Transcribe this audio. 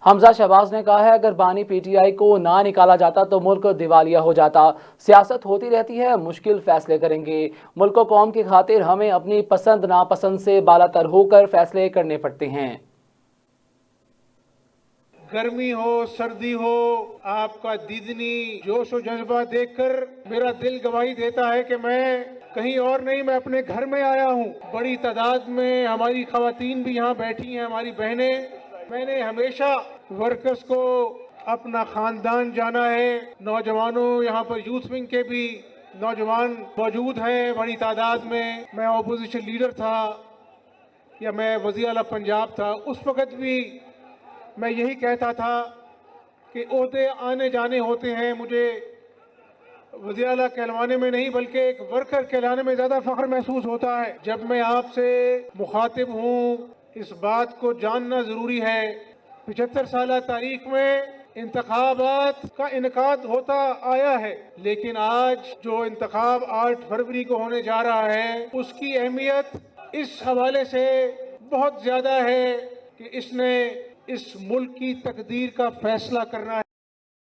حمزہ شہباز نے کہا ہے اگر بانی پی ٹی آئی کو نہ نکالا جاتا تو ملک دیوالیہ ہو جاتا۔ سیاست ہوتی رہتی ہے، مشکل فیصلے کریں گے۔ ملک و قوم کی خاطر ہمیں اپنی پسند ناپسند سے بالا تر ہو کر فیصلے کرنے پڑتے ہیں۔ گرمی ہو سردی ہو، آپ کا دیدنی جوش و جذبہ دیکھ کر میرا دل گواہی دیتا ہے کہ میں کہیں اور نہیں، میں اپنے گھر میں آیا ہوں۔ بڑی تعداد میں ہماری خواتین بھی یہاں بیٹھی ہیں، ہماری بہنیں۔ میں نے ہمیشہ ورکرز کو اپنا خاندان جانا ہے۔ نوجوانوں، یہاں پر یوتھ ونگ کے بھی نوجوان موجود ہیں بڑی تعداد میں۔ میں اپوزیشن لیڈر تھا یا میں وزیر اعلیٰ پنجاب تھا، اس وقت بھی میں یہی کہتا تھا کہ عہدے آنے جانے ہوتے ہیں، مجھے وزیر اعلیٰ کہلوانے میں نہیں بلکہ ایک ورکر کہلانے میں زیادہ فخر محسوس ہوتا ہے۔ جب میں آپ سے مخاطب ہوں، اس بات کو جاننا ضروری ہے، 75 سالہ تاریخ میں انتخابات کا انعقاد ہوتا آیا ہے، لیکن آج جو انتخاب 8 فروری کو ہونے جا رہا ہے، اس کی اہمیت اس حوالے سے بہت زیادہ ہے کہ اس نے اس ملک کی تقدیر کا فیصلہ کرنا ہے۔